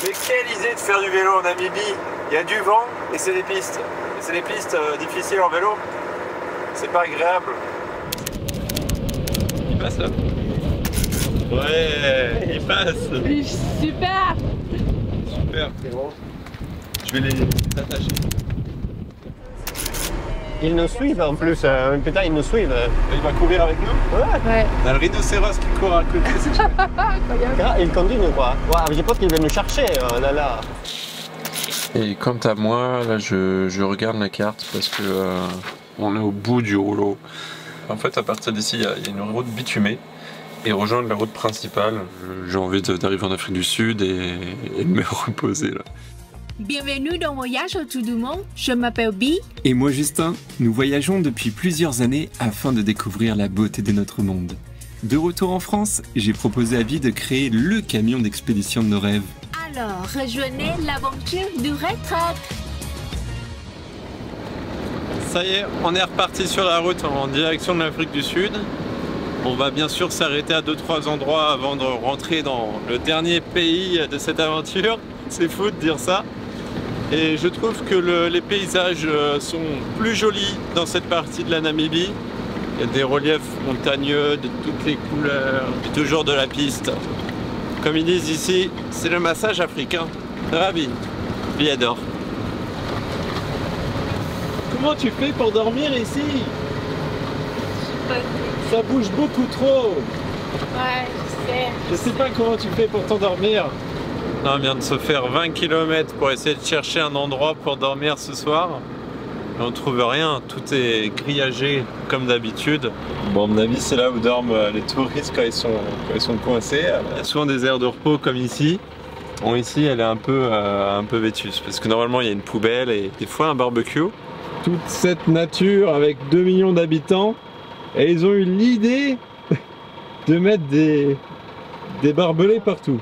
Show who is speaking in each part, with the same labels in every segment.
Speaker 1: Mais quelle idée de faire du vélo en Namibie. Il y a du vent et c'est des pistes. Et c'est des pistes difficiles en vélo. C'est pas agréable. Il passe là? Ouais, il passe.
Speaker 2: Super.
Speaker 1: Super, c'est bon. Je vais les attacher.
Speaker 3: Ils nous suivent en plus, putain ils nous suivent.
Speaker 1: Il va courir avec nous?
Speaker 2: Ouais.
Speaker 1: On a le rhinocéros qui court à côté.
Speaker 3: Il continue quoi. Ouais, je pense qu'il va nous chercher, oh là là.
Speaker 1: Et quant à moi, là je regarde la carte parce que on est au bout du rouleau. En fait, à partir d'ici, il y a une route bitumée et rejoindre la route principale. J'ai envie d'arriver en Afrique du Sud et de me reposer là.
Speaker 4: Bienvenue dans Voyage autour du monde, je m'appelle Bi.
Speaker 5: Et moi Justin, nous voyageons depuis plusieurs années afin de découvrir la beauté de notre monde. De retour en France, j'ai proposé à Bi de créer le camion d'expédition de nos rêves.
Speaker 4: Alors, rejoignez l'aventure du retraite.
Speaker 1: Ça y est, on est reparti sur la route en direction de l'Afrique du Sud. On va bien sûr s'arrêter à 2-3 endroits avant de rentrer dans le dernier pays de cette aventure. C'est fou de dire ça. Et je trouve que les paysages sont plus jolis dans cette partie de la Namibie. Il y a des reliefs montagneux de toutes les couleurs, et toujours de la piste. Comme ils disent ici, c'est le massage africain. Ravi, il adore. Comment tu fais pour dormir ici? Ça bouge beaucoup trop.
Speaker 2: Ouais,
Speaker 1: Je sais pas comment tu fais pour t'endormir. On vient de se faire 20 km pour essayer de chercher un endroit pour dormir ce soir. Et on trouve rien, tout est grillagé comme d'habitude. Bon, à mon avis, c'est là où dorment les touristes quand ils sont coincés. Il y a souvent des aires de repos comme ici. Bon, ici, elle est un peu vétuste parce que normalement, il y a une poubelle et des fois un barbecue. Toute cette nature avec 2 millions d'habitants, et ils ont eu l'idée de mettre des barbelés partout.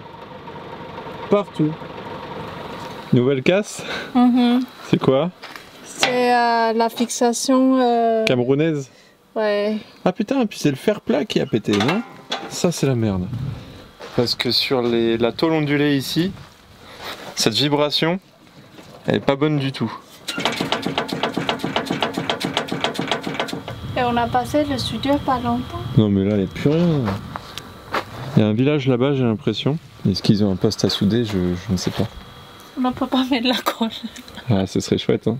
Speaker 1: Partout. Nouvelle casse? C'est quoi?
Speaker 2: C'est la fixation.
Speaker 1: Camerounaise?
Speaker 2: Ouais.
Speaker 1: Ah putain, puis c'est le fer plat qui a pété, non? Ça c'est la merde. Parce que sur la tôle ondulée ici, cette vibration, elle est pas bonne du tout.
Speaker 2: Et on a passé le soudure pas longtemps.
Speaker 1: Non mais là il n'y a plus rien. Il y a un village là-bas, j'ai l'impression. Est-ce qu'ils ont un poste à souder? Je ne sais pas.
Speaker 2: On ne peut pas mettre la colle.
Speaker 1: Ah, ce serait chouette, hein.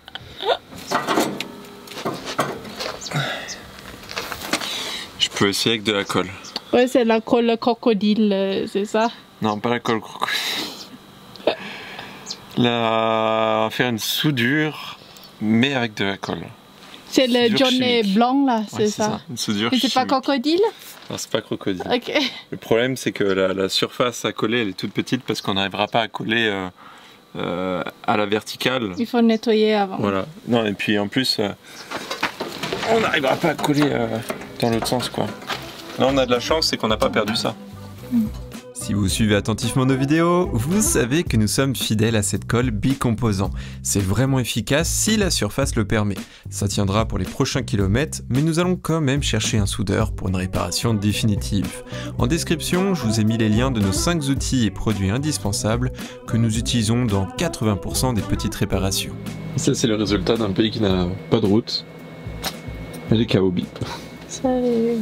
Speaker 1: Je peux essayer avec de la colle.
Speaker 2: Ouais, c'est la colle crocodile, c'est ça?
Speaker 1: Non, pas la colle crocodile. Là, on va faire une soudure, mais avec de la colle.
Speaker 2: C'est le
Speaker 1: Soudure
Speaker 2: jaune et
Speaker 1: chimique.
Speaker 2: blanc là,
Speaker 1: Ouais,
Speaker 2: c'est ça.
Speaker 1: Une soudure
Speaker 2: Mais c'est pas
Speaker 1: chimique.
Speaker 2: crocodile?
Speaker 1: Non, c'est pas crocodile.
Speaker 2: Ok.
Speaker 1: Le problème, c'est que la surface à coller, elle est toute petite parce qu'on n'arrivera pas à coller à la verticale.
Speaker 2: Il faut nettoyer avant.
Speaker 1: Voilà. Non, et puis en plus, on n'arrivera pas à coller dans l'autre sens, quoi. Là, on a de la chance, c'est qu'on n'a pas perdu ça.
Speaker 5: Si vous suivez attentivement nos vidéos, vous savez que nous sommes fidèles à cette colle bicomposant. C'est vraiment efficace si la surface le permet. Ça tiendra pour les prochains kilomètres, mais nous allons quand même chercher un soudeur pour une réparation définitive. En description, je vous ai mis les liens de nos 5 outils et produits indispensables que nous utilisons dans 80% des petites réparations.
Speaker 1: Ça, c'est le résultat d'un pays qui n'a pas de route. Elle est KO bip.
Speaker 2: Salut.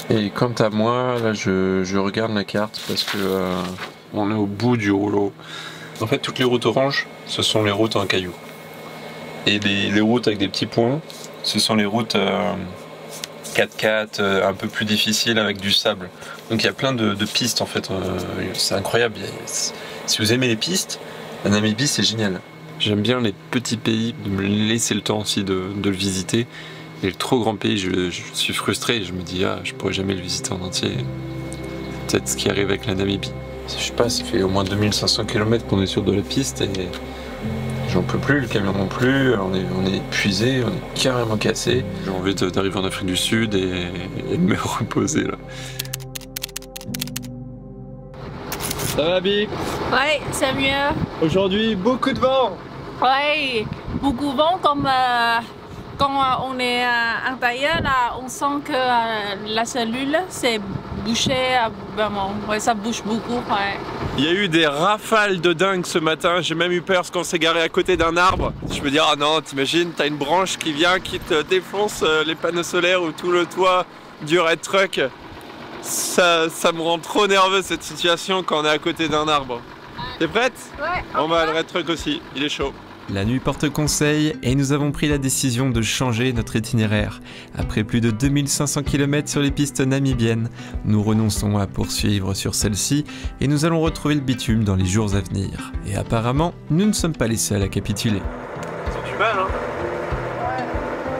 Speaker 1: Et quant à moi, là je regarde la carte parce que on est au bout du rouleau. En fait, toutes les routes oranges, ce sont les routes en cailloux. Et les routes avec des petits points, ce sont les routes 4x4 un peu plus difficiles avec du sable. Donc il y a plein de pistes en fait. C'est incroyable. Si vous aimez les pistes, la Namibie c'est génial. J'aime bien les petits pays, de me laisser le temps aussi de le visiter. Et le trop grand pays, je suis frustré, je me dis je pourrais jamais le visiter en entier. C'est peut-être ce qui arrive avec la Namibie. Je sais pas, ça fait au moins 2500 km qu'on est sur de la piste et j'en peux plus, le camion non plus, on est épuisé, on est carrément cassé. J'ai envie d'arriver en Afrique du Sud et de me reposer là. Ça va Bi?
Speaker 2: Ouais, c'est mieux.
Speaker 1: Aujourd'hui, beaucoup de vent.
Speaker 2: Ouais, beaucoup de vent comme quand on est à l'intérieur, là, on sent que la cellule s'est bouchée vraiment. Ouais, ça bouge beaucoup. Ouais.
Speaker 1: Il y a eu des rafales de dingue ce matin, j'ai même eu peur quand on s'est garé à côté d'un arbre. Je me dis, ah non, t'imagines, t'as une branche qui vient, qui te défonce les panneaux solaires ou tout le toit du Red Truck. Ça me rend trop nerveux cette situation quand on est à côté d'un arbre. T'es prête?
Speaker 2: Ouais.
Speaker 1: On va, le Red Truck aussi, il est chaud.
Speaker 5: La nuit porte conseil et nous avons pris la décision de changer notre itinéraire. Après plus de 2500 km sur les pistes namibiennes, nous renonçons à poursuivre sur celle-ci et nous allons retrouver le bitume dans les jours à venir. Et apparemment, nous ne sommes pas les seuls à capituler.
Speaker 1: Ils sont du mal, hein? Ouais.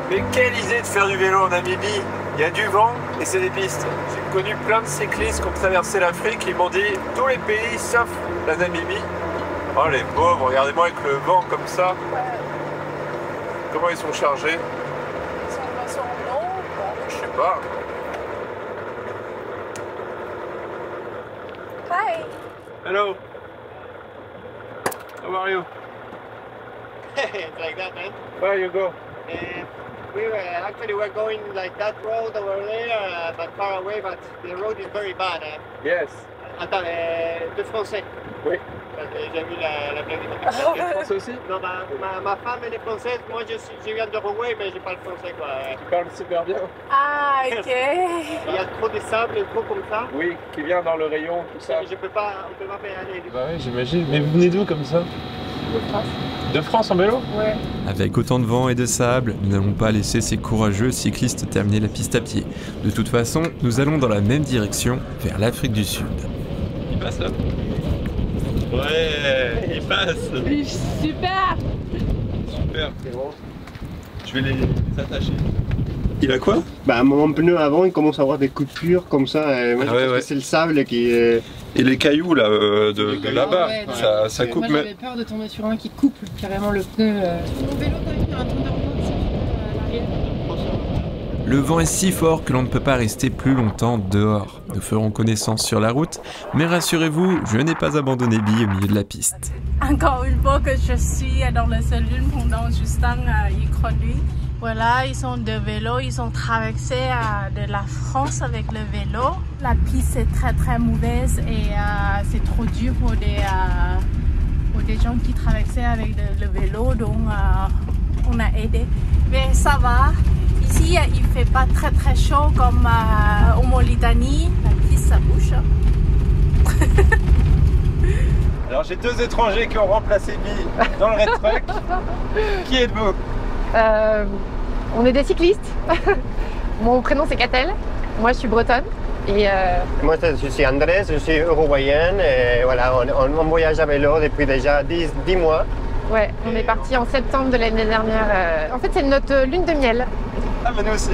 Speaker 1: Mais quelle idée de faire du vélo en Namibie! Il y a du vent et c'est des pistes. J'ai connu plein de cyclistes qui ont traversé l'Afrique, ils m'ont dit tous les pays sauf la Namibie. Oh les pauvres, regardez-moi avec le vent comme ça. Comment ils sont chargés?
Speaker 2: Ils sont longs.
Speaker 1: Je sais pas.
Speaker 2: Hi.
Speaker 1: Hello. How are you?
Speaker 3: It's like that, man.
Speaker 1: Where you go?
Speaker 3: We're going like that road over there, but far away, but the road is very bad.
Speaker 1: Yes.
Speaker 3: Attends, de français.
Speaker 1: Oui.
Speaker 3: J'ai vu la blague.
Speaker 1: Tu es français aussi?
Speaker 3: Non, ma femme elle est française, moi je viens d'Uruguay, mais je parle français quoi.
Speaker 1: Tu parles super bien.
Speaker 2: Ah, ok.
Speaker 3: Il y a trop de sable, trop comme ça.
Speaker 1: Oui, qui vient dans le rayon, tout ça.
Speaker 3: On peut pas aller.
Speaker 1: Bah oui, j'imagine. Mais vous venez d'où comme ça?
Speaker 2: De France.
Speaker 1: De France en vélo?
Speaker 2: Ouais.
Speaker 5: Avec autant de vent et de sable, nous n'allons pas laisser ces courageux cyclistes terminer la piste à pied. De toute façon, nous allons dans la même direction, vers l'Afrique du Sud.
Speaker 1: Il passe là? Ouais, il passe.
Speaker 2: Super.
Speaker 1: Super. Je vais les attacher. Il a quoi?
Speaker 3: Bah mon pneu avant il commence à avoir des coupures comme ça. Moi,
Speaker 1: ah ouais, ouais.
Speaker 3: C'est le sable qui est...
Speaker 1: Et les cailloux là, de là-bas,
Speaker 6: ouais,
Speaker 1: ça coupe.
Speaker 6: Moi j'avais peur de tomber sur un qui coupe carrément le pneu. Mon vélo quand même il y a un Thunderbolt à l'arrière.
Speaker 5: Le vent est si fort que l'on ne peut pas rester plus longtemps dehors. Nous ferons connaissance sur la route, mais rassurez-vous, je n'ai pas abandonné Bille au milieu de la piste.
Speaker 2: Encore une fois que je suis dans le salon pendant Justin il conduit. Voilà, ils sont de vélo, ils ont traversé de la France avec le vélo. La piste est très très mauvaise et c'est trop dur pour des gens qui traversaient avec le vélo, donc on a aidé. Mais ça va. Ici, il fait pas très très chaud comme en Mauritanie. La piste, ça bouge.
Speaker 1: Alors j'ai deux étrangers qui ont remplacé Bille dans le Red Truck. Qui êtes-vous?
Speaker 6: On est des cyclistes. Mon prénom c'est Catel. Moi je suis bretonne. Et
Speaker 3: Moi je suis Andrés, je suis uruguayenne et voilà, on voyage à vélo depuis déjà 10 mois.
Speaker 6: ouais, on est parti en septembre de l'année dernière. En fait c'est notre lune de miel.
Speaker 1: Ah mais nous aussi.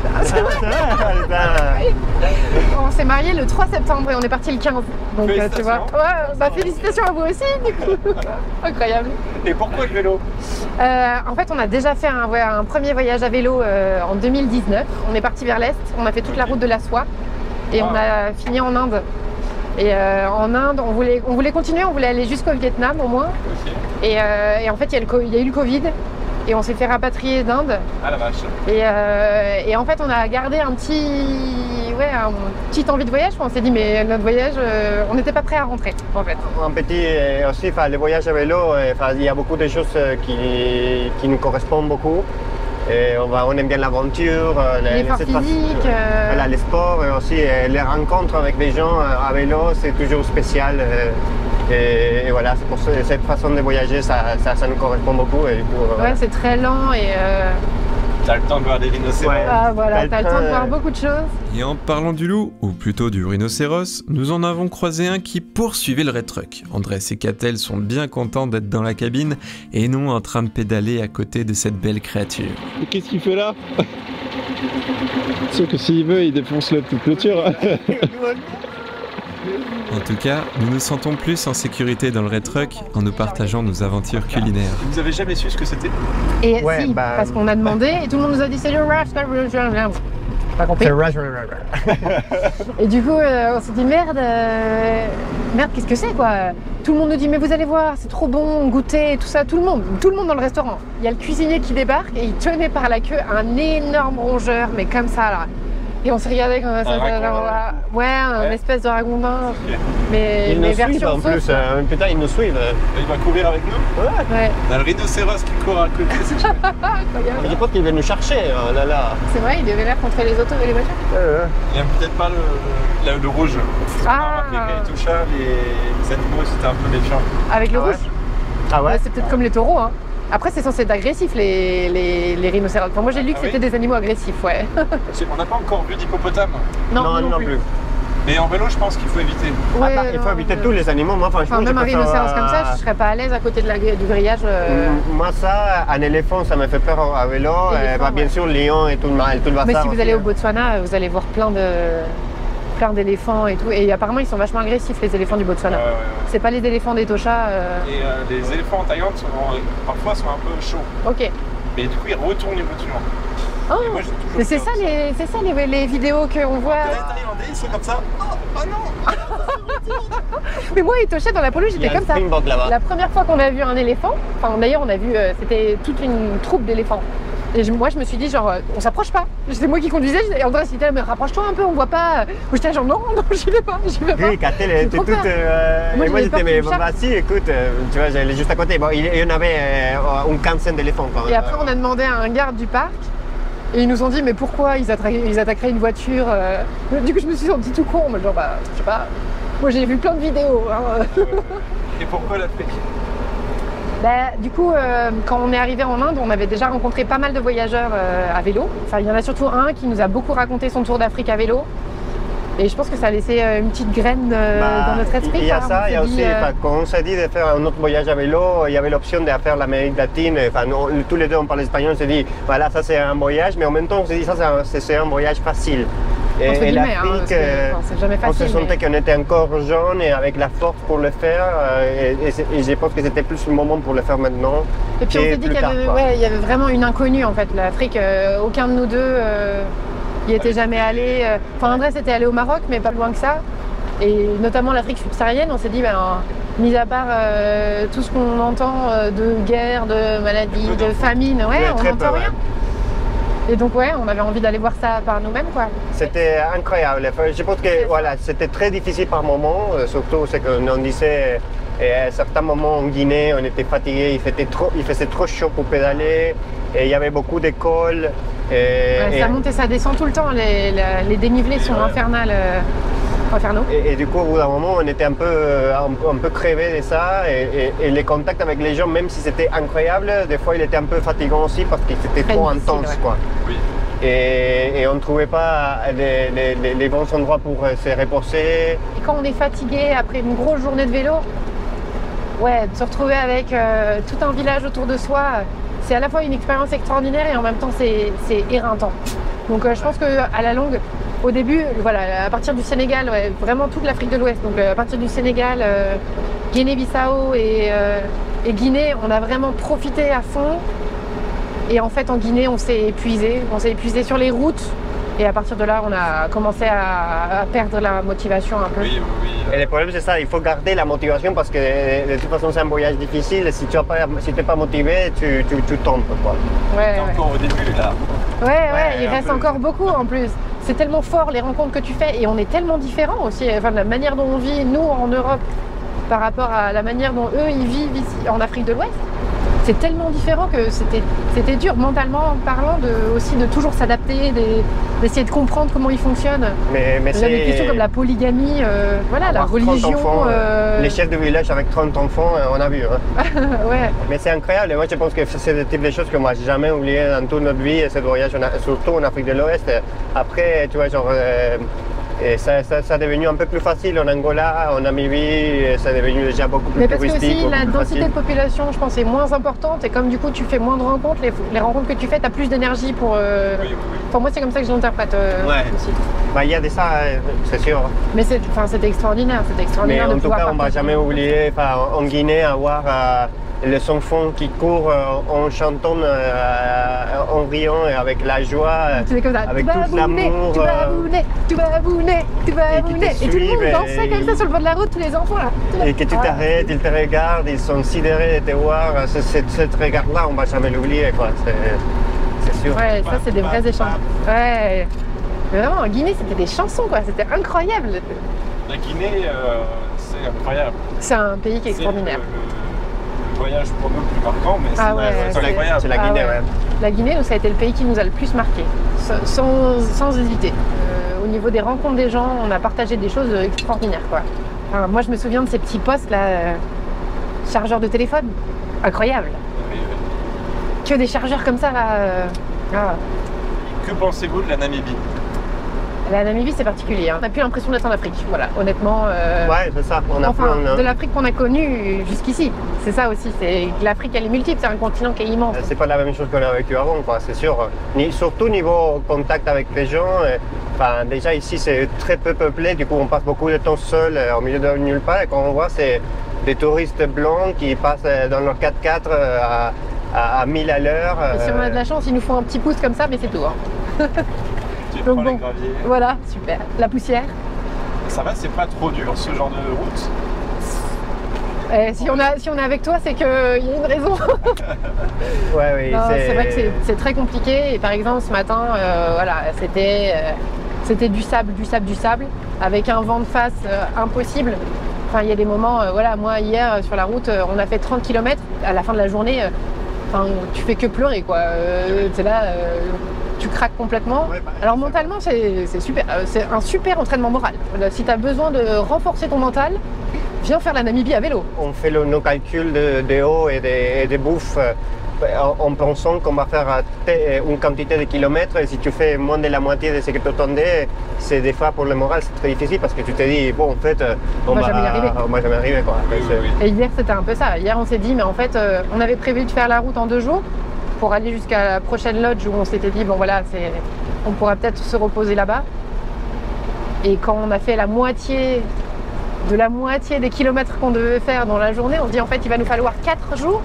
Speaker 6: On s'est mariés le 3 septembre et on est parti le 15. Donc tu vois. Ouais, bah félicitations à vous aussi du coup. Incroyable.
Speaker 1: Et pourquoi le vélo?
Speaker 6: En fait on a déjà fait un premier voyage à vélo en 2019. On est parti vers l'est, on a fait toute la route de la soie et on a fini en Inde. Et en Inde on voulait continuer, on voulait aller jusqu'au Vietnam au moins. Okay. Et en fait il y a eu le Covid. Et on s'est fait rapatrier d'Inde.
Speaker 1: Ah la vache.
Speaker 6: Et en fait on a gardé une petite envie de voyage. On s'est dit mais notre voyage, on n'était pas prêt à rentrer en fait.
Speaker 3: Un petit aussi, le voyage à vélo, il y a beaucoup de choses qui nous correspondent beaucoup. Et on aime bien l'aventure,
Speaker 6: l'effort physique,
Speaker 3: voilà, les sports et aussi les rencontres avec des gens à vélo, c'est toujours spécial. Et voilà, c'est pour cette façon de voyager, ça nous correspond beaucoup. Et du coup,
Speaker 6: ouais, c'est très lent et...
Speaker 1: T'as le temps de voir des rhinocéros.
Speaker 3: Ouais.
Speaker 6: Ah voilà, t'as le temps de voir beaucoup de choses.
Speaker 5: Et en parlant du loup, ou plutôt du rhinocéros, nous en avons croisé un qui poursuivait le Red Truck. Andrés et Catel sont bien contents d'être dans la cabine et non en train de pédaler à côté de cette belle créature.
Speaker 1: Et qu'est-ce qu'il fait là? C'est sûr que s'il veut, il défonce la petite clôture.
Speaker 5: En tout cas, nous nous sentons plus en sécurité dans le Red Truck en nous partageant nos aventures culinaires.
Speaker 1: Vous avez jamais su ce que c'était?
Speaker 6: Et
Speaker 3: ouais,
Speaker 6: si, parce qu'on a demandé et tout le monde nous a dit c'est le rush, pas compris. Et du coup, on s'est dit merde, qu'est-ce que c'est quoi? Tout le monde nous dit mais vous allez voir, c'est trop bon, goûter, tout ça, tout le monde dans le restaurant. Il y a le cuisinier qui débarque et il tenait par la queue un énorme rongeur, mais comme ça là. Et on s'est regardé comme ça. Ouais, un espèce de ragondin.
Speaker 1: Ok.
Speaker 6: Mais
Speaker 3: Ils nous suivent en
Speaker 6: sauce,
Speaker 3: plus,
Speaker 6: quoi.
Speaker 3: putain, ils nous suivent.
Speaker 1: Il va courir avec nous.
Speaker 6: Ouais,
Speaker 1: On a le rhinocéros qui court à côté. C'est chouette.
Speaker 6: incroyable.
Speaker 3: Je pense qu'ils viennent nous chercher, oh là là.
Speaker 6: C'est vrai, il devait l'air contre les autos et les voitures.
Speaker 1: Il n'y a peut-être pas le rouge.
Speaker 6: Ah.
Speaker 1: Les Kaitoucha, les animaux, c'était un peu méfiant.
Speaker 6: Avec le
Speaker 3: Ah ouais.
Speaker 6: rouge.
Speaker 3: Ah ouais?
Speaker 6: Ouais, c'est peut-être comme les taureaux. Hein. Après, c'est censé être agressif, les rhinocéros. Enfin, moi, j'ai lu que
Speaker 1: Ah oui
Speaker 6: c'était des animaux agressifs, ouais.
Speaker 1: On n'a pas encore vu d'hippopotame.
Speaker 3: Non plus.
Speaker 1: Mais en vélo, je pense qu'il faut éviter.
Speaker 6: Ouais,
Speaker 3: Ah bah, il faut
Speaker 6: non,
Speaker 3: éviter tous les animaux. Moi, franchement,
Speaker 6: Enfin, même un
Speaker 3: je préfère,
Speaker 6: rhinocéros comme ça, je serais pas à l'aise à côté de du grillage.
Speaker 3: Moi, ça, un éléphant, ça me fait peur à vélo.
Speaker 6: Éléphant,
Speaker 3: Bien
Speaker 6: ouais.
Speaker 3: sûr, lion et tout le bazar.
Speaker 6: Mais si vous
Speaker 3: aussi,
Speaker 6: allez au
Speaker 3: hein.
Speaker 6: Botswana, vous allez voir plein d'éléphants et tout. Et apparemment, ils sont vachement agressifs, les éléphants du Botswana.
Speaker 1: Ouais.
Speaker 6: C'est pas les éléphants d'Etosha.
Speaker 1: Et les éléphants en Thaïlande, parfois, sont un peu chauds.
Speaker 6: Ok.
Speaker 1: Mais du coup, ils retournent les voitures.
Speaker 6: Oh,
Speaker 1: Et moi, j'ai toujours
Speaker 6: mais c'est
Speaker 1: peur
Speaker 6: ça,
Speaker 1: de
Speaker 6: les vidéos qu'on voit.
Speaker 1: Les Thaïlandais, ils sont comme ça. Oh non.
Speaker 6: Mais moi, Etosha, dans la polo,
Speaker 3: Il y
Speaker 6: j'étais
Speaker 3: a un
Speaker 6: comme ça.
Speaker 3: springbok là-bas.
Speaker 6: La première fois qu'on a vu un éléphant, enfin d'ailleurs, on a vu, c'était toute une troupe d'éléphants. Et moi, je me suis dit, genre, on s'approche pas. C'est moi qui conduisais. Et André s'était là, mais rapproche-toi un peu, on voit pas. Moi, j'étais là, genre, non, j'y vais pas.
Speaker 3: Oui, Catel
Speaker 6: J'ai
Speaker 3: était
Speaker 6: trop
Speaker 3: toute.
Speaker 6: peur.
Speaker 3: Et moi,
Speaker 6: j'avais peur
Speaker 3: j'étais, mais
Speaker 6: qu'il me charge.
Speaker 3: vas-y, écoute, tu vois, j'allais juste à côté. Bon, il y en avait une quinzaine d'éléphants quand même.
Speaker 6: Et après, on a demandé à un garde du parc. Et ils nous ont dit, mais pourquoi ils attaqueraient une voiture Du coup, je me suis sentie tout con. Mais genre, bah, je sais pas. Moi, j'ai vu plein de vidéos. Hein.
Speaker 1: Et pourquoi l'Afrique?
Speaker 6: Bah, du coup, quand on est arrivé en Inde, on avait déjà rencontré pas mal de voyageurs à vélo. Enfin, il y en a surtout un qui nous a beaucoup raconté son tour d'Afrique à vélo. Et je pense que ça a laissé une petite graine dans notre esprit.
Speaker 3: Il y a
Speaker 6: quoi.
Speaker 3: ça,
Speaker 6: On
Speaker 3: il y a
Speaker 6: s'est
Speaker 3: aussi,
Speaker 6: dit,
Speaker 3: quand on s'est dit de faire un autre voyage à vélo, il y avait l'option de faire l'Amérique latine. Enfin, tous les deux, on parle espagnol, on s'est dit, voilà, ça c'est un voyage, mais en même temps, on s'est dit, ça c'est un voyage facile.
Speaker 6: Entre guillemets, hein, parce
Speaker 3: l'Afrique,
Speaker 6: que, c'est jamais
Speaker 3: on
Speaker 6: facile.
Speaker 3: se sentait qu'on était encore jeune et avec la force pour le faire. Et je pense que c'était plus le moment pour le faire maintenant.
Speaker 6: Et puis on s'est dit qu'il y avait vraiment une inconnue en fait. L'Afrique, aucun de nous deux y était jamais allé. Enfin, André s'était allé au Maroc, mais pas plus loin que ça. Et notamment l'Afrique subsaharienne, on s'est dit, mis à part tout ce qu'on entend de guerre, de maladies, de famine, on n'entend rien. Et donc on avait envie d'aller voir ça par nous-mêmes, quoi.
Speaker 3: C'était incroyable. Je pense que voilà, c'était très difficile par moments, surtout c'est qu'on disait à certains moments en Guinée, on était fatigué, il faisait trop chaud pour pédaler, et il y avait beaucoup d'écoles.
Speaker 6: Ça monte et ça descend tout le temps, les dénivelés sont infernaux.
Speaker 3: Et du coup, au bout d'un moment, on était un peu crevé de ça. Et les contacts avec les gens, même si c'était incroyable, des fois, il était un peu fatigant aussi parce que c'était trop intense, quoi.
Speaker 1: Oui.
Speaker 3: Et on ne trouvait pas les bons endroits pour se reposer.
Speaker 6: Et quand on est fatigué après une grosse journée de vélo, de se retrouver avec tout un village autour de soi, c'est à la fois une expérience extraordinaire et en même temps, c'est éreintant. Donc je pense qu'à la longue, au début, à partir du Sénégal, vraiment toute l'Afrique de l'Ouest, donc à partir du Sénégal, Guinée-Bissau et Guinée, on a vraiment profité à fond. Et en fait, en Guinée, on s'est épuisé sur les routes. Et à partir de là, on a commencé à perdre la motivation un peu.
Speaker 1: Oui.
Speaker 3: Et le problème, c'est ça, il faut garder la motivation parce que de toute façon, c'est un voyage difficile. Si tu n'es pas motivé, tu tombes, quoi.
Speaker 1: T'es encore au début, là.
Speaker 6: Il reste encore beaucoup en plus. C'est tellement fort les rencontres que tu fais et on est tellement différents aussi. Enfin, la manière dont on vit, nous, en Europe, par rapport à la manière dont eux, ils vivent ici, en Afrique de l'Ouest. C'est tellement différent que c'était dur, mentalement parlant, aussi de toujours s'adapter, d'essayer de comprendre comment ils fonctionnent.
Speaker 3: Mais
Speaker 6: c'est des questions comme la polygamie, la religion.
Speaker 3: Enfants, les chefs de village avec 30 enfants, on a vu. Hein. Mais c'est incroyable. Et moi, je pense que c'est le type de choses que moi, j'ai jamais oublié dans toute notre vie, ce voyage, surtout en Afrique de l'Ouest. Après, tu vois, genre. Et ça est devenu un peu plus facile en Angola, en Namibie, ça est devenu déjà beaucoup plus touristique.
Speaker 6: Mais parce que aussi la densité de population, je pense, est moins importante et comme du coup tu fais moins de rencontres, les rencontres que tu fais, tu as plus d'énergie pour... Enfin moi c'est comme ça que je l'interprète aussi.
Speaker 3: Il y a de ça, c'est sûr.
Speaker 6: Mais c'était extraordinaire,
Speaker 3: Mais en tout cas, on ne va jamais oublier en Guinée avoir les enfants qui courent en chantant, en riant et avec la joie, avec tout l'amour.
Speaker 6: Tu vas bouner. Et tout le monde dansait comme ça sur le bord de la route, tous les enfants là.
Speaker 3: Et que tu t'arrêtes, ils te regardent, ils sont sidérés de te voir. Ce regard-là, on ne va jamais l'oublier, quoi. C'est sûr.
Speaker 6: Ça c'est des vrais échanges. Mais vraiment, en Guinée, c'était des chansons, quoi. C'était incroyable.
Speaker 1: La Guinée, c'est incroyable.
Speaker 6: C'est un pays qui est extraordinaire.
Speaker 1: Le voyage pour nous le plus marquant, mais c'est incroyable.
Speaker 3: C'est la Guinée, ouais.
Speaker 6: La Guinée, nous, ça a été le pays qui nous a le plus marqué, sans hésiter. Au niveau des rencontres des gens, on a partagé des choses extraordinaires, quoi. Enfin, moi, je me souviens de ces petits postes là, chargeurs de téléphone, incroyable.
Speaker 1: Oui.
Speaker 6: Que des chargeurs comme ça là.
Speaker 1: Que pensez-vous de la Namibie?
Speaker 6: La Namibie, c'est particulier. Hein. On n'a plus l'impression d'être en Afrique, voilà. Honnêtement.
Speaker 3: Ouais, c'est ça.
Speaker 6: De l'Afrique qu'on a connue jusqu'ici. C'est ça aussi. C'est l'Afrique, elle est multiple. C'est un continent qui est immense.
Speaker 3: C'est pas la même chose qu'on a vécu avant, quoi. C'est sûr. Surtout niveau contact avec les gens. Enfin, déjà ici, c'est très peu peuplé. Du coup, on passe beaucoup de temps seul au milieu de nulle part. Et quand on voit, c'est des touristes blancs qui passent dans leur 4x4 à 1000 à l'heure.
Speaker 6: Si on a de la chance, ils nous font un petit pouce comme ça, mais c'est tout. Hein. Donc bon, voilà, super. La poussière.
Speaker 1: Ça va, c'est pas trop dur ce genre de route?
Speaker 6: Si on est avec toi, c'est qu'il y a une raison.
Speaker 3: Ouais, oui.
Speaker 6: C'est vrai que c'est très compliqué. Et par exemple, ce matin, voilà, c'était du sable, avec un vent de face impossible. Enfin, il y a des moments, voilà, moi hier sur la route, on a fait 30 km. À la fin de la journée, tu fais que pleurer, quoi. C'est là. Tu craques complètement. Alors mentalement, c'est super. C'est un super entraînement moral. Si tu as besoin de renforcer ton mental, viens faire la Namibie à vélo.
Speaker 3: On fait nos calculs de eau et de bouffe en pensant qu'on va faire une quantité de kilomètres. Et si tu fais moins de la moitié de ce que tu attendais, c'est des fois pour le moral, c'est très difficile parce que tu te dis, bon, en fait, on va jamais y arriver. On va jamais arriver, quoi.
Speaker 1: Oui.
Speaker 6: Et hier, c'était un peu ça. Hier, on s'est dit, mais en fait, on avait prévu de faire la route en 2 jours. Pour aller jusqu'à la prochaine lodge où on s'était dit, bon voilà, on pourra peut-être se reposer là-bas. Et quand on a fait la moitié des kilomètres qu'on devait faire dans la journée, on se dit en fait il va nous falloir 4 jours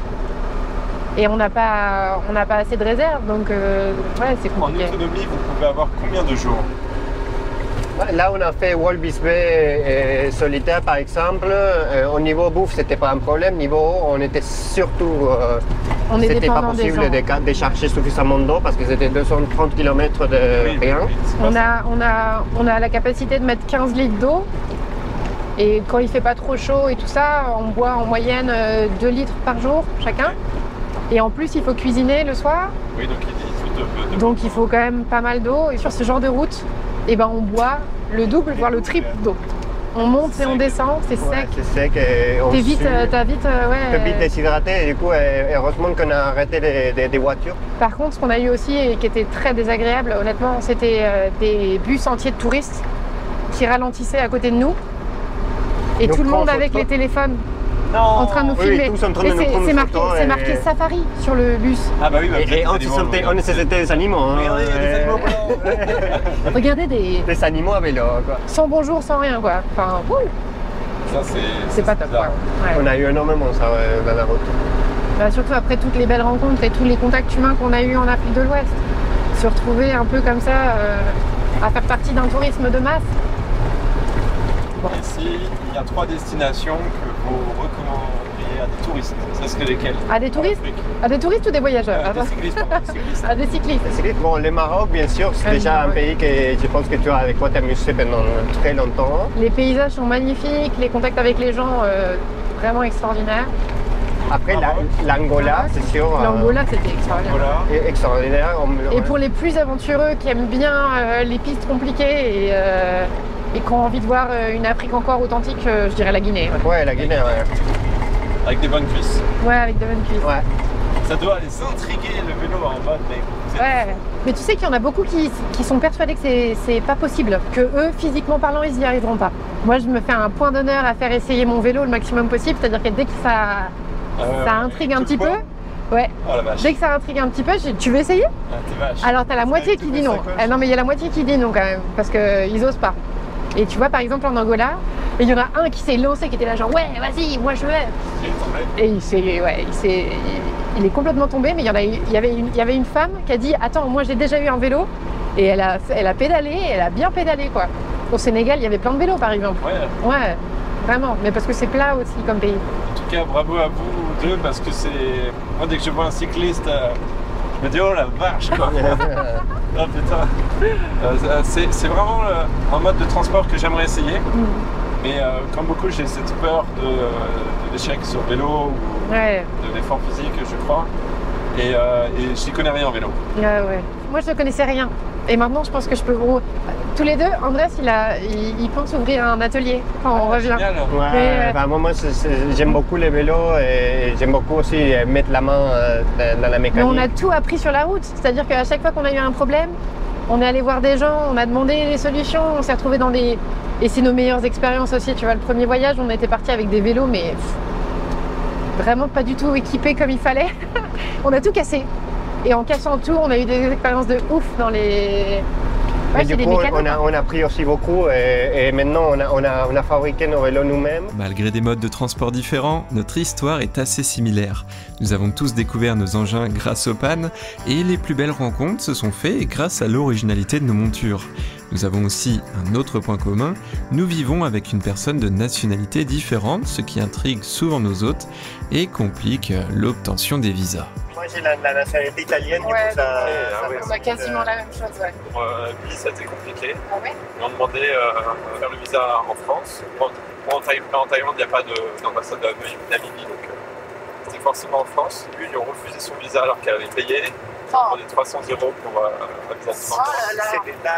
Speaker 6: et on n'a pas assez de réserve, donc ouais, c'est compliqué.
Speaker 1: En autonomie, vous pouvez avoir combien de jours?
Speaker 3: Là, on a fait Walvis Bay solitaire, par exemple. Au niveau bouffe, c'était pas un problème. Niveau eau, on était surtout... c'était pas possible de chercher suffisamment d'eau parce que c'était 230 km de rien.
Speaker 6: On a la capacité de mettre 15 litres d'eau. Et quand il fait pas trop chaud et tout ça, on boit en moyenne 2 litres par jour chacun. Et en plus, il faut cuisiner le soir.
Speaker 1: Oui,
Speaker 6: donc il faut quand même pas mal d'eau. Et sur ce genre de route, eh ben, on boit le double, voire le triple d'eau. On monte et on descend, c'est sec.
Speaker 3: C'est sec et on
Speaker 6: t'es vite
Speaker 3: déshydraté. Et du coup, heureusement qu'on a arrêté des voitures.
Speaker 6: Par contre, ce qu'on a eu aussi et qui était très désagréable, honnêtement, c'était des bus entiers de touristes qui ralentissaient à côté de nous. Et donc, tout le monde avec les téléphones.
Speaker 3: Non.
Speaker 6: En train de nous filmer.
Speaker 3: Tous en train de nous prendre
Speaker 6: c'est marqué Safari sur le bus.
Speaker 3: Ah bah oui, et on c'était des animaux. Hein.
Speaker 1: Regardez, des animaux
Speaker 6: Regardez
Speaker 3: des animaux à vélo, quoi.
Speaker 6: Sans bonjour, sans rien, quoi. Enfin,
Speaker 1: ça c'est
Speaker 6: pas top, quoi. Ouais.
Speaker 3: On a eu énormément ça dans la route.
Speaker 6: Bah, surtout après toutes les belles rencontres et tous les contacts humains qu'on a eu en Afrique de l'Ouest. Se retrouver un peu comme ça, à faire partie d'un tourisme de masse.
Speaker 1: Bon. Ici, il y a 3 destinations que vous recommanderiez à des touristes. Ça serait lesquelles? À des touristes?
Speaker 6: À des touristes ou des voyageurs?
Speaker 1: Des cyclistes,
Speaker 6: À des cyclistes.
Speaker 3: Bon, le Maroc, bien sûr, c'est déjà un pays que je pense que tu as avec quoi t'amuser pendant très longtemps.
Speaker 6: Les paysages sont magnifiques, les contacts avec les gens vraiment extraordinaires.
Speaker 3: Après, l'Angola, c'est sûr.
Speaker 6: L'Angola, c'était
Speaker 3: extraordinaire.
Speaker 6: Et pour les plus aventureux qui aiment bien les pistes compliquées et qui ont envie de voir une Afrique encore authentique, je dirais la Guinée.
Speaker 3: Ouais, la Guinée, ouais.
Speaker 1: Avec des bonnes cuisses.
Speaker 6: Ouais, avec des bonnes cuisses.
Speaker 3: Ouais.
Speaker 1: Ça doit les intriguer le vélo en mode, mais...
Speaker 6: Ouais, mais tu sais qu'il y en a beaucoup qui sont persuadés que c'est pas possible, que eux, physiquement parlant, ils y arriveront pas. Moi, je me fais un point d'honneur à faire essayer mon vélo le maximum possible, c'est-à-dire que dès que ça intrigue un petit peu, ouais.
Speaker 1: Oh, la vache.
Speaker 6: Dès que ça intrigue un petit peu, tu veux essayer?
Speaker 1: T'es vache.
Speaker 6: Alors t'as la moitié qui dit non. Non mais il y a la moitié qui dit non quand même, parce qu'ils osent pas. Et tu vois par exemple en Angola, il y en a un qui s'est lancé, qui était là genre ouais vas-y, moi je vais. Et il est complètement tombé, mais il y avait une femme qui a dit attends, moi j'ai déjà eu un vélo, et elle a pédalé, elle a bien pédalé quoi. Au Sénégal, il y avait plein de vélos par exemple. Ouais, vraiment, mais parce que c'est plat aussi comme pays.
Speaker 1: En tout cas, bravo à vous deux, parce que c'est... Moi, dès que je vois un cycliste, je me dis, oh la vache, quoi. Ah putain. C'est vraiment un mode de transport que j'aimerais essayer. Mais comme beaucoup, j'ai cette peur de l'échec sur vélo ou de l'effort physique, je crois. Et j'y connais rien en vélo.
Speaker 6: Ouais. Moi, je ne connaissais rien. Et maintenant, je pense que je peux vous... Tous les deux, Andrés, il pense ouvrir un atelier quand on revient.
Speaker 3: Ouais, moi j'aime beaucoup les vélos et j'aime beaucoup aussi mettre la main dans la mécanique.
Speaker 6: Mais on a tout appris sur la route. C'est-à-dire qu'à chaque fois qu'on a eu un problème, on est allé voir des gens, on a demandé des solutions, on s'est retrouvé dans des... Et c'est nos meilleures expériences aussi. Tu vois, le premier voyage, on était parti avec des vélos, mais vraiment pas du tout équipés comme il fallait. On a tout cassé. Et en cassant tout, on a eu des expériences de ouf dans les...
Speaker 3: Mais du coup, on a appris aussi beaucoup et maintenant on a fabriqué nos vélos nous-mêmes.
Speaker 5: Malgré des modes de transport différents, notre histoire est assez similaire. Nous avons tous découvert nos engins grâce aux pannes et les plus belles rencontres se sont faites grâce à l'originalité de nos montures. Nous avons aussi un autre point commun, nous vivons avec une personne de nationalité différente, ce qui intrigue souvent nos hôtes et complique l'obtention des visas.
Speaker 3: Moi j'ai la nationalité italienne, du coup
Speaker 6: on a quasiment la même chose.
Speaker 1: Pour lui, ça a été compliqué.
Speaker 6: Ah ouais?
Speaker 1: Ils m'ont demandé de faire le visa en France. En Thaïlande, il n'y a pas d'ambassade de Namibie, donc c'était forcément en France. Lui, ils lui ont refusé son visa alors qu'elle avait payé. On est 300 € pour un visa de 30 ans.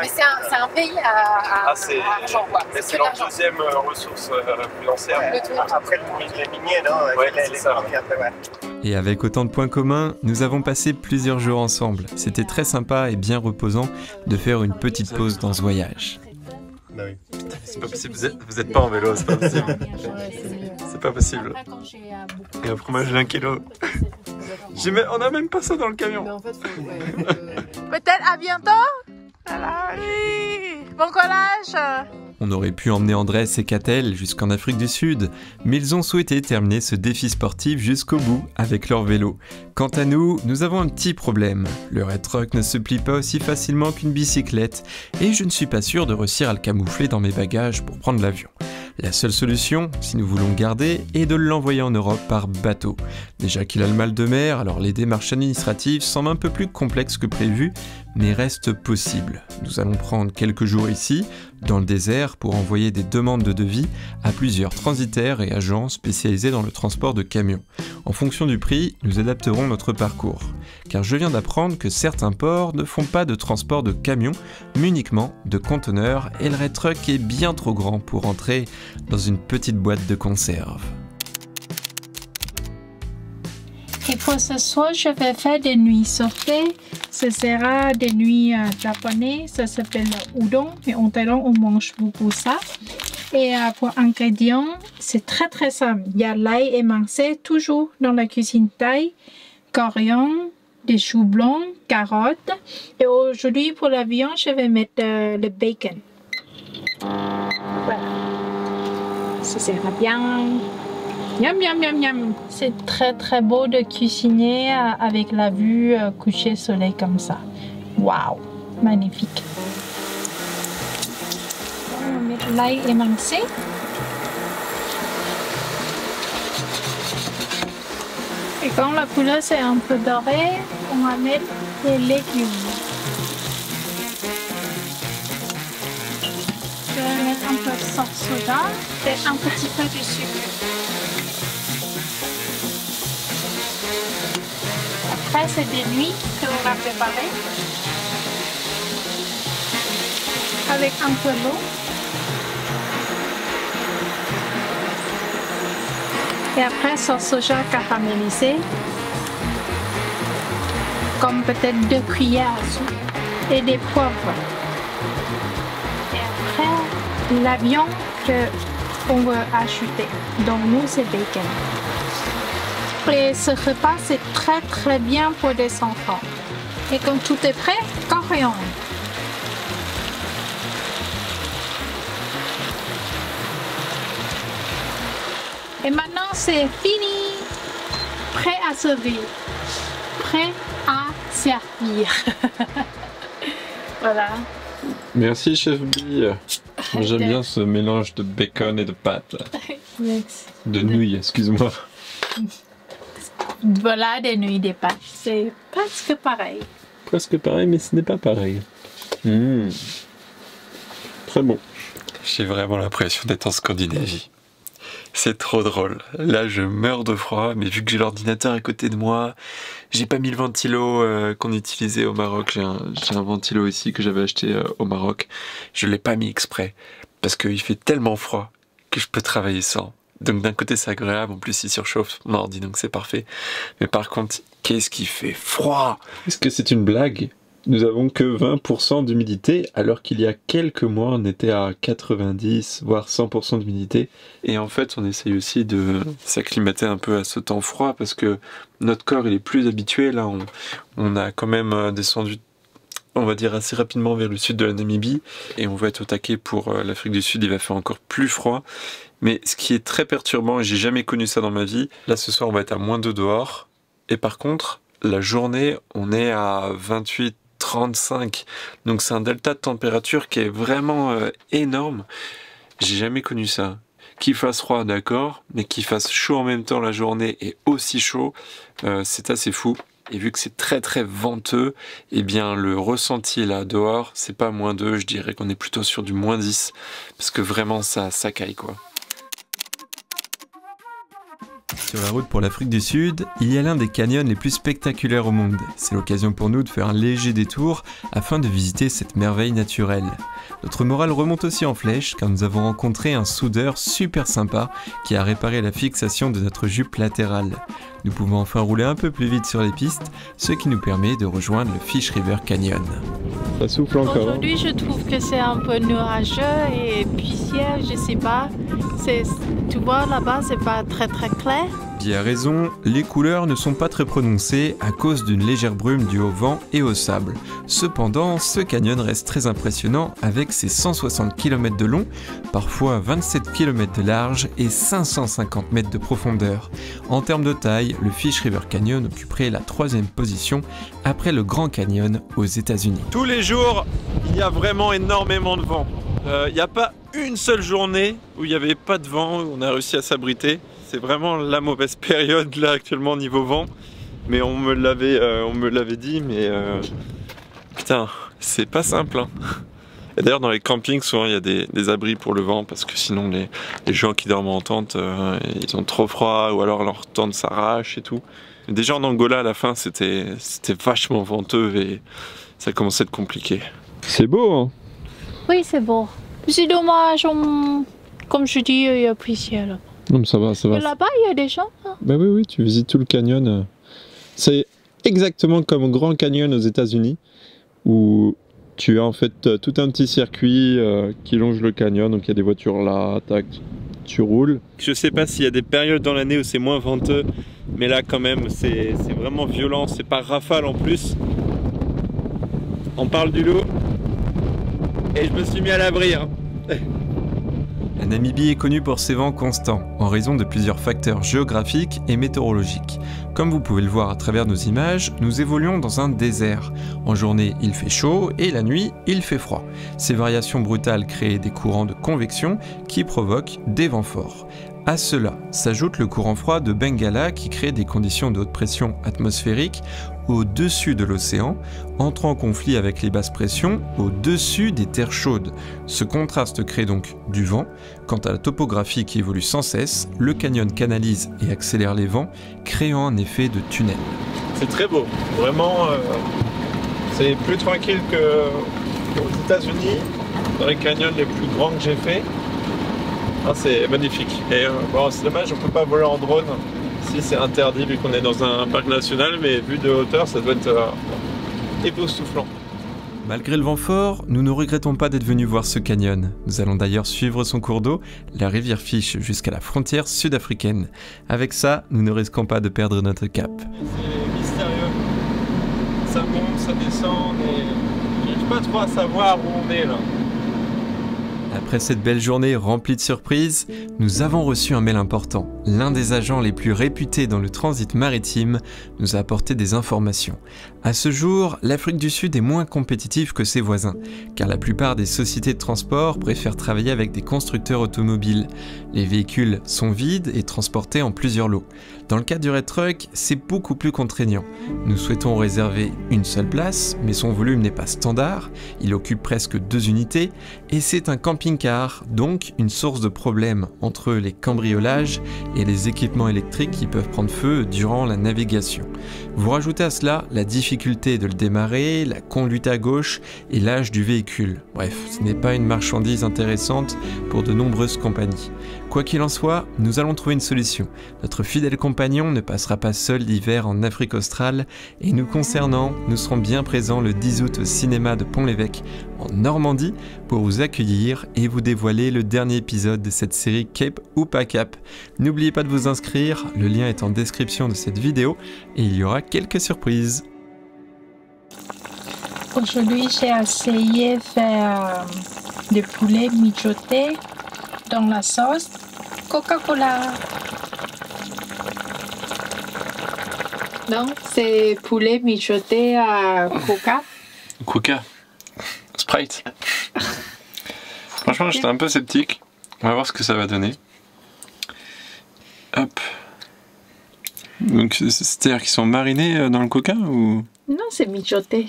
Speaker 6: Mais c'est un pays à argent, quoi.
Speaker 1: Mais c'est leur deuxième ressource financière.
Speaker 3: Après les miniers, non?
Speaker 1: Ouais, c'est ça.
Speaker 5: Et avec autant de points communs, nous avons passé plusieurs jours ensemble. C'était très sympa et bien reposant de faire une petite pause dans ce voyage.
Speaker 1: Bah oui. C'est pas possible, vous êtes pas en vélo, c'est pas possible. C'est pas possible. Et après moi j'ai 1 kilo. On a même pas ça dans le camion.
Speaker 2: Peut-être à bientôt. Oui. Bon courage.
Speaker 5: On aurait pu emmener Andrés et Catel jusqu'en Afrique du Sud, mais ils ont souhaité terminer ce défi sportif jusqu'au bout avec leur vélo. Quant à nous, nous avons un petit problème. Le Red Truck ne se plie pas aussi facilement qu'une bicyclette, et je ne suis pas sûr de réussir à le camoufler dans mes bagages pour prendre l'avion. La seule solution, si nous voulons le garder, est de l'envoyer en Europe par bateau. Déjà qu'il a le mal de mer, alors les démarches administratives semblent un peu plus complexes que prévu, mais restent possibles. Nous allons prendre quelques jours ici, dans le désert, pour envoyer des demandes de devis à plusieurs transitaires et agents spécialisés dans le transport de camions. En fonction du prix, nous adapterons notre parcours. Car je viens d'apprendre que certains ports ne font pas de transport de camions, mais uniquement de conteneurs, et le Red Truck est bien trop grand pour entrer dans une petite boîte de conserve.
Speaker 2: Et pour ce soir, je vais faire des nuits surfées. Ce sera des nuits japonaises. Ça s'appelle udon. Et en Thaïlande, on mange beaucoup ça. Et pour ingrédients, c'est très très simple. Il y a l'ail émincé, toujours dans la cuisine thaï. Coriandre, des choux blancs, carottes. Et aujourd'hui, pour la viande, je vais mettre le bacon. Voilà. Ça sera bien. Miam, miam, miam, miam. C'est très très beau de cuisiner avec la vue coucher soleil comme ça. Waouh, magnifique. On va mettre l'ail émincé. Et quand la couleur c'est un peu doré, on va mettre les légumes. Je vais mettre un peu de sauce soda et un petit peu de sucre. Après, c'est des nuits que l'on va préparer avec un peu d'eau. Et après, sauce soja caramélisée, comme peut-être 2 cuillères à soupe et des poivres. Et après, la viande qu'on veut ajouter. Donc, nous, c'est bacon. Et ce repas, c'est très très bien pour des enfants. Et quand tout est prêt, coriandre. Et maintenant, c'est fini. Prêt à servir. Prêt à servir. Voilà.
Speaker 1: Merci, chef Bille. J'aime bien ce mélange de bacon et de pâtes. De nouilles, excuse-moi.
Speaker 2: Voilà, des nouilles, des pâtes. C'est presque pareil.
Speaker 1: presque pareil, mais ce n'est pas pareil. Très bon. J'ai vraiment l'impression d'être en Scandinavie. C'est trop drôle. Là, je meurs de froid, mais vu que j'ai l'ordinateur à côté de moi, j'ai pas mis le ventilo qu'on utilisait au Maroc. J'ai un ventilo ici que j'avais acheté au Maroc. Je l'ai pas mis exprès, parce qu'il fait tellement froid que je peux travailler sans. Donc d'un côté c'est agréable, en plus il surchauffe mon ordi, donc c'est parfait. Mais par contre, qu'est-ce qu'il fait froid! Est-ce que c'est une blague? Nous avons que 20% d'humidité, alors qu'il y a quelques mois on était à 90 voire 100% d'humidité. Et en fait on essaye aussi de s'acclimater un peu à ce temps froid, parce que notre corps il est plus habitué. Là on a quand même descendu, on va dire, assez rapidement vers le sud de la Namibie, et on va être au taquet pour l'Afrique du Sud. Il va faire encore plus froid. Mais ce qui est très perturbant, et j'ai jamais connu ça dans ma vie, là ce soir on va être à -2 dehors, et par contre la journée on est à 28, 35, donc c'est un delta de température qui est vraiment énorme. J'ai jamais connu ça. Qu'il fasse froid, d'accord, mais qu'il fasse chaud en même temps la journée et aussi chaud, c'est assez fou. Et vu que c'est très très venteux, eh bien le ressenti là dehors, c'est pas -2, je dirais qu'on est plutôt sur du -10, parce que vraiment ça caille quoi.
Speaker 5: Sur la route pour l'Afrique du Sud, il y a l'un des canyons les plus spectaculaires au monde. C'est l'occasion pour nous de faire un léger détour afin de visiter cette merveille naturelle. Notre morale remonte aussi en flèche car nous avons rencontré un soudeur super sympa qui a réparé la fixation de notre jupe latérale. Nous pouvons enfin rouler un peu plus vite sur les pistes, ce qui nous permet de rejoindre le Fish River Canyon.
Speaker 1: Ça souffle encore.
Speaker 2: Aujourd'hui, je trouve que c'est un peu nuageux et poussière, je sais pas. Tu vois là-bas, c'est pas très clair.
Speaker 5: Guy a raison, les couleurs ne sont pas très prononcées à cause d'une légère brume due au vent et au sable. Cependant, ce canyon reste très impressionnant avec ses 160 km de long, parfois 27 km de large et 550 mètres de profondeur. En termes de taille, le Fish River Canyon occuperait la 3e position après le Grand Canyon aux États-Unis.
Speaker 1: Tous les jours, il y a vraiment énormément de vent. Il n'y a pas une seule journée où il n'y avait pas de vent, où on a réussi à s'abriter. C'est vraiment la mauvaise période là actuellement niveau vent, mais on me l'avait dit, mais putain, c'est pas simple hein. Et d'ailleurs dans les campings souvent il y a des abris pour le vent, parce que sinon les gens qui dorment en tente ils ont trop froid, ou alors leur tente s'arrache et tout. Déjà en Angola à la fin c'était vachement venteux et ça commençait à être compliqué. C'est beau hein.
Speaker 2: Oui, c'est beau. C'est dommage, comme je dis, il y a poussière là.
Speaker 1: Non mais ça va.
Speaker 2: Et là-bas, il y a des gens hein.
Speaker 1: Bah oui, tu visites tout le canyon. C'est exactement comme au Grand Canyon aux États-Unis, où tu as en fait tout un petit circuit qui longe le canyon, donc il y a des voitures là, tac, tu roules. Je sais pas s'il y a des périodes dans l'année où c'est moins venteux, mais là quand même c'est vraiment violent, c'est pas rafale en plus. On parle du loup, et je me suis mis à l'abri hein.
Speaker 5: La Namibie est connue pour ses vents constants, en raison de plusieurs facteurs géographiques et météorologiques. Comme vous pouvez le voir à travers nos images, nous évoluons dans un désert. En journée, il fait chaud et la nuit, il fait froid. Ces variations brutales créent des courants de convection qui provoquent des vents forts. À cela s'ajoute le courant froid de Bengala qui crée des conditions de haute pression atmosphérique au-dessus de l'océan, entrant en conflit avec les basses pressions au-dessus des terres chaudes. Ce contraste crée donc du vent. Quant à la topographie qui évolue sans cesse, le canyon canalise et accélère les vents, créant un effet de tunnel.
Speaker 1: C'est très beau, vraiment, c'est plus tranquille qu'aux États-Unis, dans les canyons les plus grands que j'ai fait. Ah, c'est magnifique. Et bon, c'est dommage, on ne peut pas voler en drone. Ici, c'est interdit vu qu'on est dans un parc national, mais vu de hauteur, ça doit être époustouflant.
Speaker 5: Malgré le vent fort, nous ne regrettons pas d'être venus voir ce canyon. Nous allons d'ailleurs suivre son cours d'eau, la rivière Fish, jusqu'à la frontière sud-africaine. Avec ça, nous ne risquons pas de perdre notre cap.
Speaker 1: C'est mystérieux. Ça monte, ça descend, et j'arrive pas trop à savoir où on est là.
Speaker 5: Après cette belle journée remplie de surprises, nous avons reçu un mail important. l'un des agents les plus réputés dans le transit maritime, nous a apporté des informations. À ce jour, l'Afrique du Sud est moins compétitive que ses voisins, car la plupart des sociétés de transport préfèrent travailler avec des constructeurs automobiles. Les véhicules sont vides et transportés en plusieurs lots. Dans le cas du Red Truck, c'est beaucoup plus contraignant. Nous souhaitons réserver une seule place, mais son volume n'est pas standard, il occupe presque 2 unités, et c'est un camping-car, donc une source de problème entre les cambriolages et les équipements électriques qui peuvent prendre feu durant la navigation. Vous rajoutez à cela la difficulté de le démarrer, la conduite à gauche et l'âge du véhicule. Bref, ce n'est pas une marchandise intéressante pour de nombreuses compagnies. Quoi qu'il en soit, nous allons trouver une solution. Notre fidèle compagnon ne passera pas seul l'hiver en Afrique australe et nous concernant, nous serons bien présents le 10 août au cinéma de Pont-l'Évêque en Normandie pour vous accueillir et vous dévoiler le dernier épisode de cette série Cape ou pas Cap. N'oubliez pas de vous inscrire, le lien est en description de cette vidéo et il y aura quelques surprises.
Speaker 2: Aujourd'hui, j'ai essayé de faire du poulet mijoté dans la sauce Coca-Cola. Non, c'est poulet mijoté à Coca.
Speaker 1: Coca. Sprite. Franchement, j'étais un peu sceptique. On va voir ce que ça va donner. Hop. Donc, c'est-à-dire qu'ils sont marinés dans le coca ou...
Speaker 2: Non, c'est mijoté.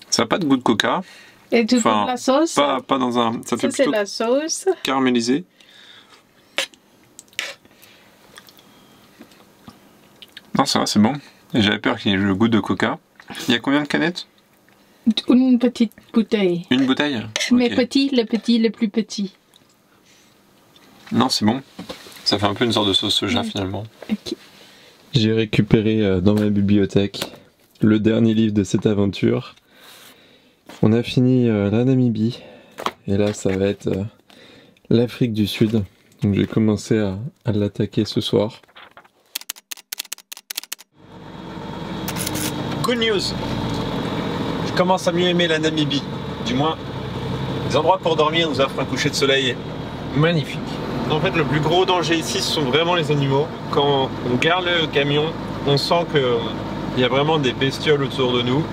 Speaker 1: Ça n'a pas de goût de coca.
Speaker 2: Et tu prends la sauce?
Speaker 1: Pas dans un... Ça fait
Speaker 2: c'est
Speaker 1: plutôt
Speaker 2: la sauce.
Speaker 1: caramélisé. Non, ça va, c'est bon. J'avais peur qu'il y ait le goût de coca. Il y a combien de canettes?
Speaker 2: Une petite bouteille.
Speaker 1: Une bouteille?
Speaker 2: Mais
Speaker 1: Okay.
Speaker 2: le plus petit.
Speaker 1: Non, c'est bon. Ça fait un peu une sorte de sauce soja finalement.
Speaker 2: Okay.
Speaker 5: J'ai récupéré dans ma bibliothèque le dernier livre de cette aventure. On a fini la Namibie et là ça va être l'Afrique du Sud. Donc j'ai commencé à l'attaquer ce soir.
Speaker 1: Good news. Je commence à mieux aimer la Namibie. Du moins, les endroits pour dormir nous offrent un coucher de soleil magnifique. En fait, le plus gros danger ici, ce sont vraiment les animaux. Quand on garde le camion, on sent qu'il y a vraiment des bestioles autour de nous.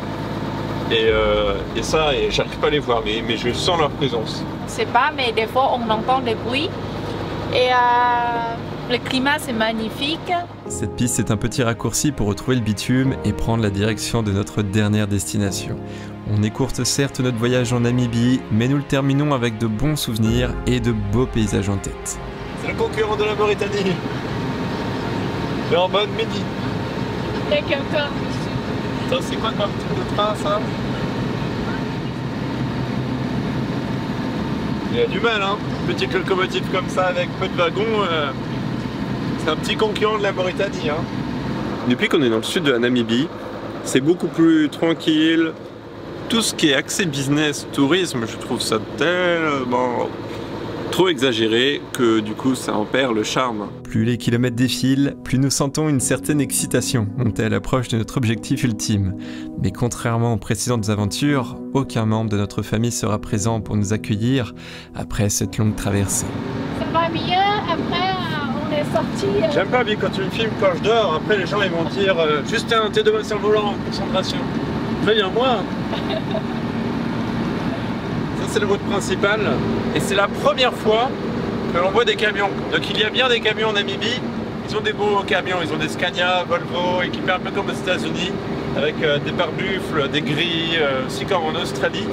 Speaker 1: Et ça, j'arrive pas à les voir, mais je sens leur présence.
Speaker 2: Je sais pas, mais des fois on entend des bruits. Et le climat c'est magnifique.
Speaker 5: Cette piste est un petit raccourci pour retrouver le bitume et prendre la direction de notre dernière destination. On écourte certes notre voyage en Namibie, mais nous le terminons avec de bons souvenirs et de beaux paysages en tête.
Speaker 1: C'est le concurrent de la Mauritanie. Mais en mode midi.
Speaker 2: Il y a quelqu'un.
Speaker 1: Attends, c'est quoi comme type de train ça? Il y a du mal, hein. Petite locomotive comme ça avec peu de wagons, c'est un petit concurrent de la Mauritanie, hein. Depuis qu'on est dans le sud de la Namibie, c'est beaucoup plus tranquille. Tout ce qui est axé business, tourisme, je trouve ça tellement trop exagéré que du coup ça en perd le charme.
Speaker 5: Plus les kilomètres défilent, plus nous sentons une certaine excitation montée à l'approche de notre objectif ultime. Mais contrairement aux précédentes aventures, aucun membre de notre famille sera présent pour nous accueillir après cette longue traversée.
Speaker 2: Ça va mieux, après on est sorti.
Speaker 1: J'aime pas bien quand tu me filmes quand je dors, après les gens ils vont dire Justin, t'es devant sur le volant, concentration. Préviens-moi. Ça c'est le mode principal et c'est la première fois que l'on voit des camions. Donc il y a bien des camions en Namibie, ils ont des beaux camions, ils ont des Scania, Volvo, équipés un peu comme aux États-Unis, avec des pare-buffles, des grilles, aussi comme en Australie.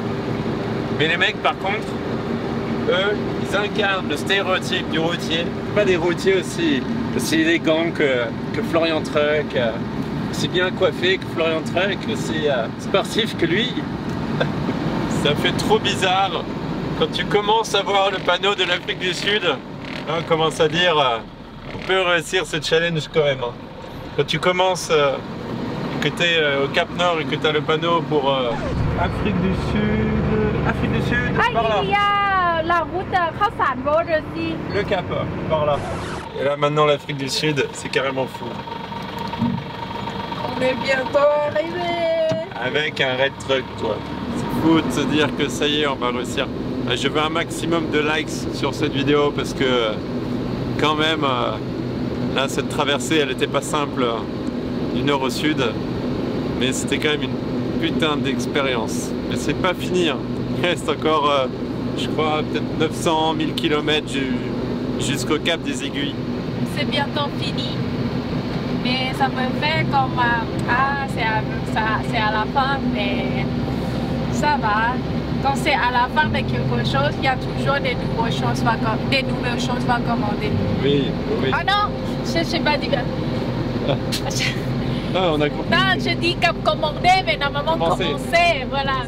Speaker 1: Mais les mecs par contre, eux, ils incarnent le stéréotype du routier. Pas des routiers aussi élégants que Florian Truck, aussi bien coiffé que Florian Truck, aussi sportif que lui. Ça fait trop bizarre quand tu commences à voir le panneau de l'Afrique du Sud. On commence à dire on peut réussir ce challenge quand même. Quand tu commences que tu es au Cap Nord et que tu as le panneau pour Afrique du Sud, par là.
Speaker 2: Il y a la route Khao aussi.
Speaker 1: Le Cap, par là. Et là maintenant l'Afrique du Sud, c'est carrément fou.
Speaker 2: On est bientôt arrivé.
Speaker 1: Avec un Red Truck, toi. C'est fou de se dire que ça y est, on va réussir Je veux un maximum de likes sur cette vidéo parce que quand même, là cette traversée elle était pas simple du nord au sud, mais c'était quand même une putain d'expérience. Mais c'est pas fini, hein. Il reste encore, je crois, peut-être 900 000 km jusqu'au Cap des Aiguilles.
Speaker 2: C'est bientôt fini, mais ça me fait comme c'est à la fin, mais ça va. Quand c'est à la fin de quelque chose, il y a toujours des nouvelles choses à commander.
Speaker 1: Oui, oui.
Speaker 2: Ah non, je ne sais pas dire.
Speaker 1: Ah, on a compris.
Speaker 2: Non, je dis commander, mais normalement commencer, voilà.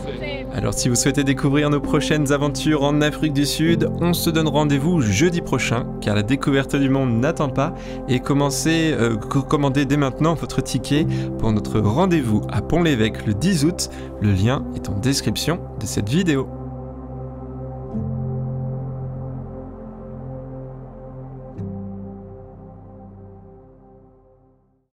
Speaker 5: Alors si vous souhaitez découvrir nos prochaines aventures en Afrique du Sud, on se donne rendez-vous jeudi prochain, car la découverte du monde n'attend pas, et commandez dès maintenant votre ticket pour notre rendez-vous à Pont-l'Évêque le 10 août. Le lien est en description de cette vidéo.